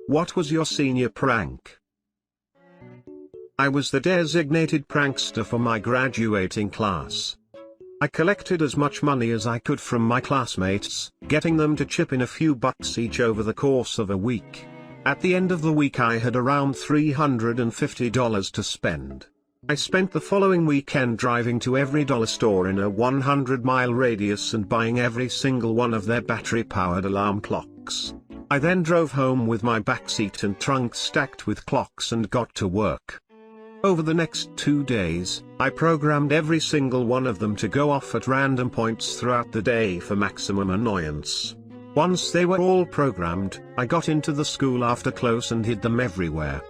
What was your senior prank? I was the designated prankster for my graduating class. I collected as much money as I could from my classmates, getting them to chip in a few bucks each over the course of a week. At the end of the week I had around $350 to spend. I spent the following weekend driving to every dollar store in a 100-mile radius and buying every single one of their battery-powered alarm clocks. I then drove home with my backseat and trunk stacked with clocks and got to work. Over the next 2 days, I programmed every single one of them to go off at random points throughout the day for maximum annoyance. Once they were all programmed, I got into the school after close and hid them everywhere.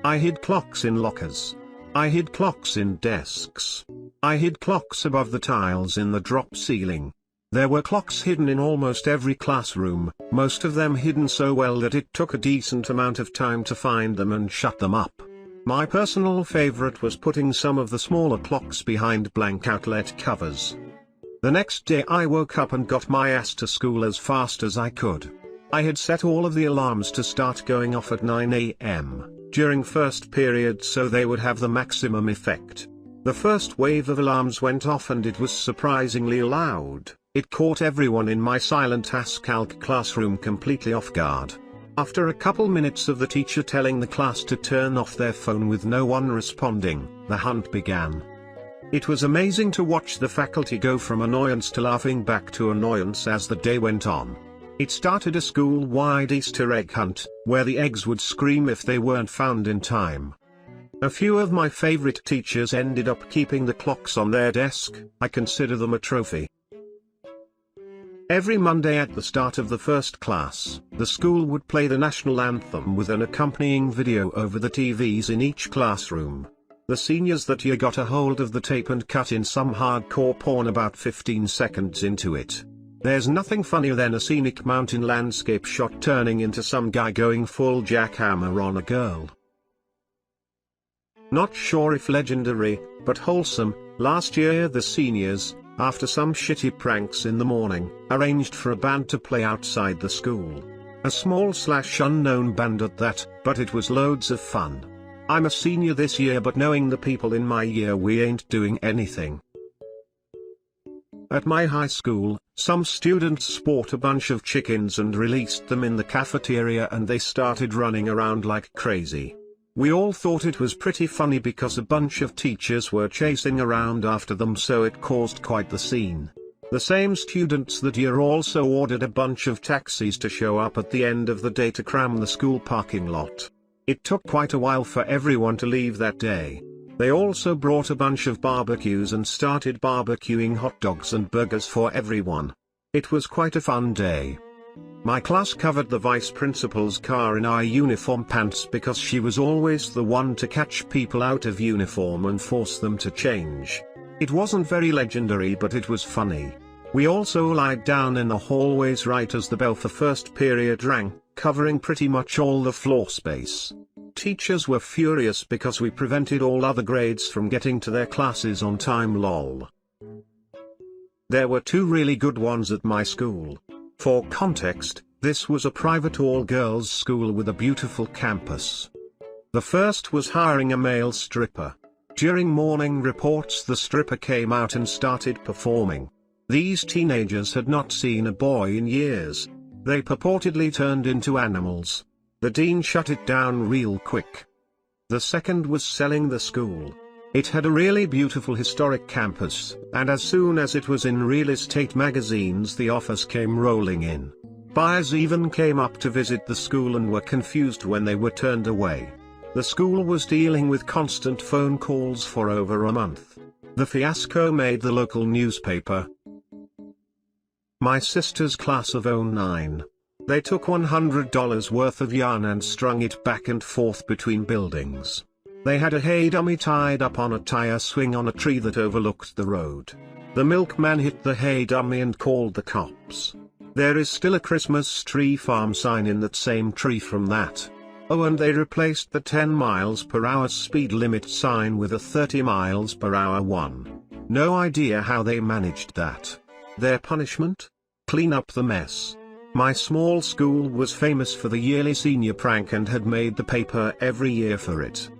I hid clocks in lockers. I hid clocks in desks. I hid clocks above the tiles in the drop ceiling. There were clocks hidden in almost every classroom, most of them hidden so well that it took a decent amount of time to find them and shut them up. My personal favorite was putting some of the smaller clocks behind blank outlet covers. The next day I woke up and got my ass to school as fast as I could. I had set all of the alarms to start going off at 9 a.m. during first period so they would have the maximum effect. The first wave of alarms went off and it was surprisingly loud. It caught everyone in my silent ass calc classroom completely off guard. After a couple minutes of the teacher telling the class to turn off their phone with no one responding, the hunt began. It was amazing to watch the faculty go from annoyance to laughing back to annoyance as the day went on. It started a school-wide Easter egg hunt, where the eggs would scream if they weren't found in time. A few of my favorite teachers ended up keeping the clocks on their desk. I consider them a trophy. Every Monday at the start of the first class, the school would play the national anthem with an accompanying video over the TVs in each classroom. The seniors that year got a hold of the tape and cut in some hardcore porn about 15 seconds into it. There's nothing funnier than a scenic mountain landscape shot turning into some guy going full jackhammer on a girl. Not sure if legendary, but wholesome, last year the seniors, after some shitty pranks in the morning, arranged for a band to play outside the school. A small/unknown band at that, but it was loads of fun. I'm a senior this year, but knowing the people in my year, we ain't doing anything. At my high school, some students sport a bunch of chickens and released them in the cafeteria and they started running around like crazy. We all thought it was pretty funny because a bunch of teachers were chasing around after them, so it caused quite the scene. The same students that year also ordered a bunch of taxis to show up at the end of the day to cram the school parking lot. It took quite a while for everyone to leave that day. They also brought a bunch of barbecues and started barbecuing hot dogs and burgers for everyone. It was quite a fun day. My class covered the vice principal's car in our uniform pants because she was always the one to catch people out of uniform and force them to change. It wasn't very legendary, but it was funny. We also lied down in the hallways right as the bell for first period rang, covering pretty much all the floor space. Teachers were furious because we prevented all other grades from getting to their classes on time, lol. There were two really good ones at my school. For context, this was a private all-girls school with a beautiful campus. The first was hiring a male stripper. During morning reports, the stripper came out and started performing. These teenagers had not seen a boy in years. They purportedly turned into animals. The dean shut it down real quick. The second was selling the school. It had a really beautiful historic campus, and as soon as it was in real estate magazines, the offers came rolling in. Buyers even came up to visit the school and were confused when they were turned away. The school was dealing with constant phone calls for over a month. The fiasco made the local newspaper. My sister's class of '09. They took $100 worth of yarn and strung it back and forth between buildings. They had a hay dummy tied up on a tire swing on a tree that overlooked the road. The milkman hit the hay dummy and called the cops. There is still a Christmas tree farm sign in that same tree from that. Oh, and they replaced the 10 miles per hour speed limit sign with a 30 miles per hour one. No idea how they managed that. Their punishment? Clean up the mess. My small school was famous for the yearly senior prank and had made the paper every year for it.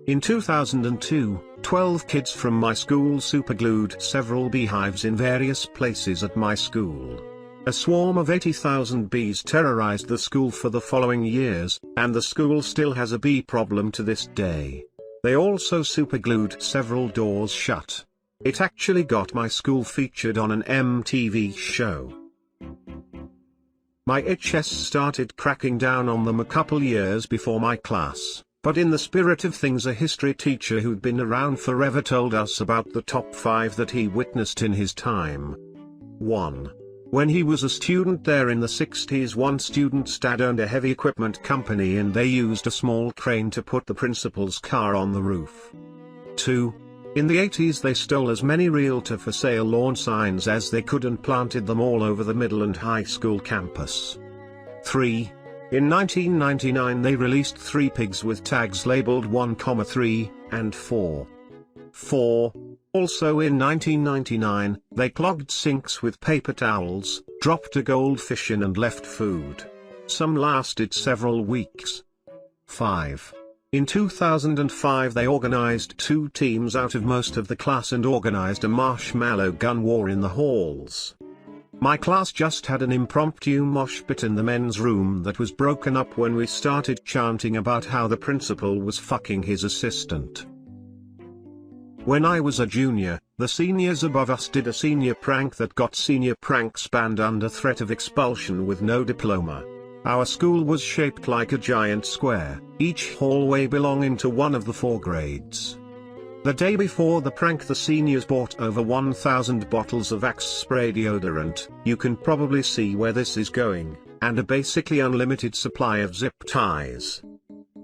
In 2002, 12 kids from my school superglued several beehives in various places at my school. A swarm of 80,000 bees terrorized the school for the following years, and the school still has a bee problem to this day. They also superglued several doors shut. It actually got my school featured on an MTV show. My HS started cracking down on them a couple years before my class, but in the spirit of things, a history teacher who'd been around forever told us about the top 5 that he witnessed in his time. 1. When he was a student there in the 60s, one student's dad owned a heavy equipment company and they used a small crane to put the principal's car on the roof. 2. In the 80s they stole as many realtor for sale lawn signs as they could and planted them all over the middle and high school campus. 3. In 1999 they released 3 pigs with tags labeled 1,3 and 4. 4. Also in 1999, they clogged sinks with paper towels, dropped a goldfish in and left food. Some lasted several weeks. 5. In 2005 they organized 2 teams out of most of the class and organized a marshmallow gun war in the halls. My class just had an impromptu mosh pit in the men's room that was broken up when we started chanting about how the principal was fucking his assistant. When I was a junior, the seniors above us did a senior prank that got senior pranks banned under threat of expulsion with no diploma. Our school was shaped like a giant square, each hallway belonging to one of the 4 grades. The day before the prank, the seniors bought over 1,000 bottles of Axe spray deodorant, you can probably see where this is going, and a basically unlimited supply of zip ties.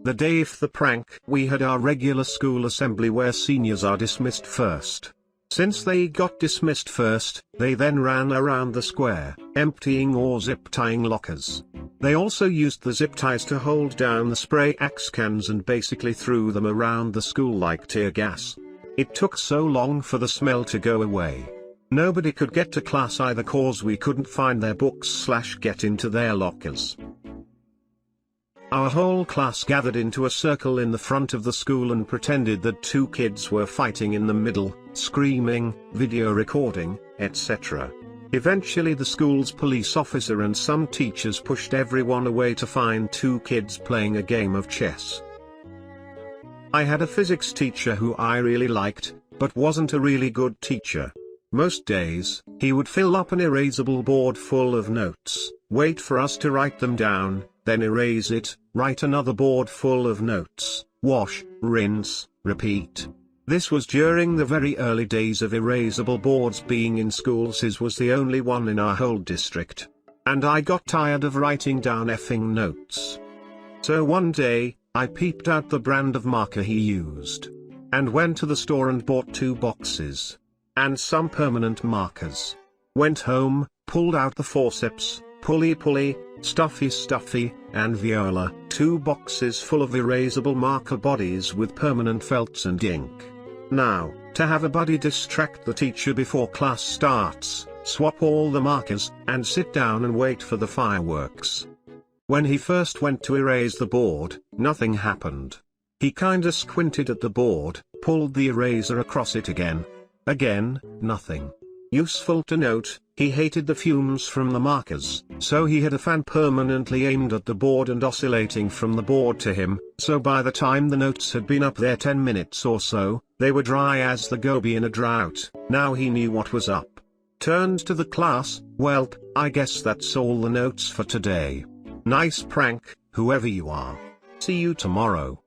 The day of the prank, we had our regular school assembly where seniors are dismissed first. Since they got dismissed first, they then ran around the square, emptying or zip-tying lockers. They also used the zip ties to hold down the spray Axe cans and basically threw them around the school like tear gas. It took so long for the smell to go away. Nobody could get to class either cause we couldn't find their books / get into their lockers. Our whole class gathered into a circle in the front of the school and pretended that 2 kids were fighting in the middle, screaming, video recording, etc. Eventually the school's police officer and some teachers pushed everyone away to find 2 kids playing a game of chess. I had a physics teacher who I really liked, but wasn't a really good teacher. Most days, he would fill up an erasable board full of notes, wait for us to write them down, then erase it, write another board full of notes, wash, rinse, repeat. This was during the very early days of erasable boards being in schools. His was the only one in our whole district. And I got tired of writing down effing notes. So one day, I peeped out the brand of marker he used. And went to the store and bought 2 boxes. And some permanent markers. Went home, pulled out the forceps, pulley, stuffy, and viola, 2 boxes full of erasable marker bodies with permanent felts and ink. Now, to have a buddy distract the teacher before class starts, swap all the markers, and sit down and wait for the fireworks. When he first went to erase the board, nothing happened. He kinda squinted at the board, pulled the eraser across it again. Again, nothing. Useful to note, he hated the fumes from the markers, so he had a fan permanently aimed at the board and oscillating from the board to him, so by the time the notes had been up there 10 minutes or so, they were dry as the goby in a drought. Now he knew what was up. Turned to the class, "Welp, I guess that's all the notes for today. Nice prank, whoever you are. See you tomorrow."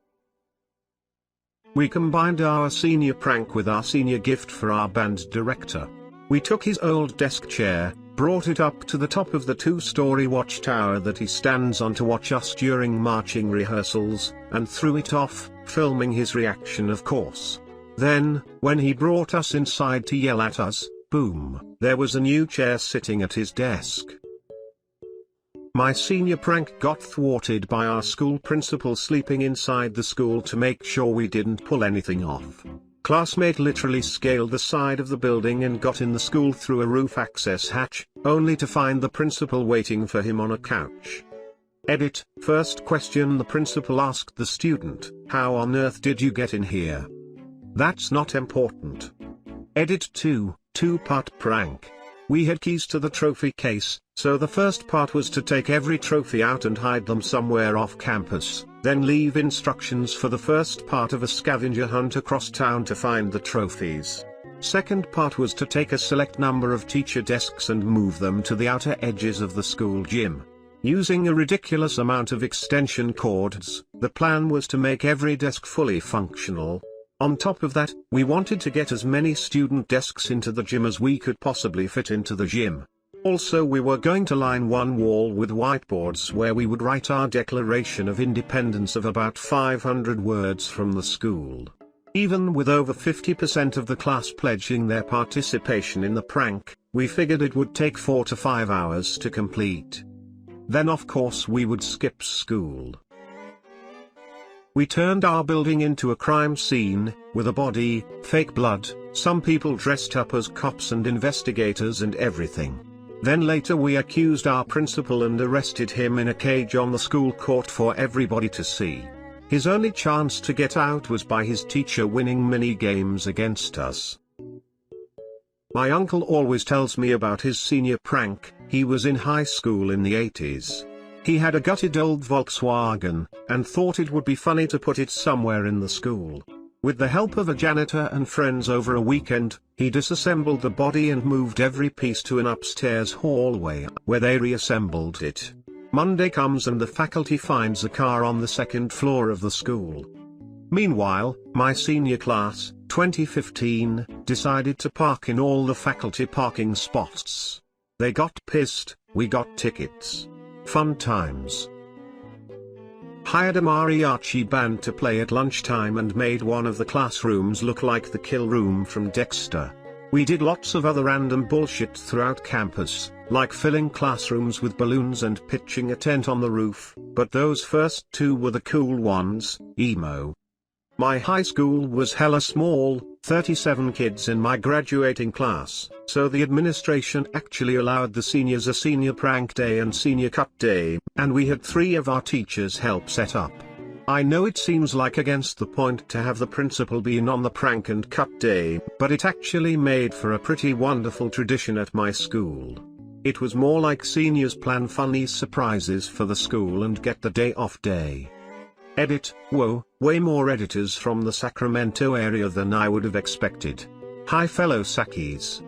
We combined our senior prank with our senior gift for our band director. We took his old desk chair, brought it up to the top of the 2-story watchtower that he stands on to watch us during marching rehearsals, and threw it off, filming his reaction of course. Then, when he brought us inside to yell at us, boom, there was a new chair sitting at his desk. My senior prank got thwarted by our school principal sleeping inside the school to make sure we didn't pull anything off. Classmate literally scaled the side of the building and got in the school through a roof access hatch, only to find the principal waiting for him on a couch. Edit, first question the principal asked the student, "How on earth did you get in here?" That's not important. Edit 2, two-part prank. We had keys to the trophy case, so the first part was to take every trophy out and hide them somewhere off campus, then leave instructions for the first part of a scavenger hunt across town to find the trophies. Second part was to take a select number of teacher desks and move them to the outer edges of the school gym. Using a ridiculous amount of extension cords, the plan was to make every desk fully functional. On top of that, we wanted to get as many student desks into the gym as we could possibly fit into the gym. Also, we were going to line one wall with whiteboards where we would write our Declaration of Independence of about 500 words from the school. Even with over 50% of the class pledging their participation in the prank, we figured it would take 4 to 5 hours to complete. Then of course we would skip school. We turned our building into a crime scene, with a body, fake blood, some people dressed up as cops and investigators and everything. Then later we accused our principal and arrested him in a cage on the school court for everybody to see. His only chance to get out was by his teacher winning many games against us. My uncle always tells me about his senior prank. He was in high school in the 80s. He had a gutted old Volkswagen, and thought it would be funny to put it somewhere in the school. With the help of a janitor and friends over a weekend, he disassembled the body and moved every piece to an upstairs hallway, where they reassembled it. Monday comes and the faculty finds a car on the second floor of the school. Meanwhile, my senior class, 2015, decided to park in all the faculty parking spots. They got pissed, we got tickets. Fun times. Hired a mariachi band to play at lunchtime and made one of the classrooms look like the kill room from Dexter. We did lots of other random bullshit throughout campus, like filling classrooms with balloons and pitching a tent on the roof, but those first two were the cool ones, emo. My high school was hella small, 37 kids in my graduating class, so the administration actually allowed the seniors a senior prank day and senior cut day, and we had 3 of our teachers help set up. I know it seems like against the point to have the principal be in on the prank and cut day, but it actually made for a pretty wonderful tradition at my school. It was more like seniors plan funny surprises for the school and get the day off day. Edit, whoa, way more editors from the Sacramento area than I would have expected. Hi fellow Sakis.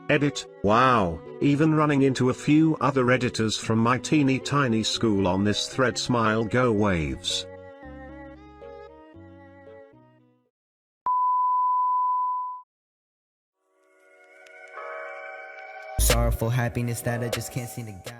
Edit, wow, even running into a few other editors from my teeny tiny school on this thread, smile go waves. Sorrowful happiness that I just can't seem to guide.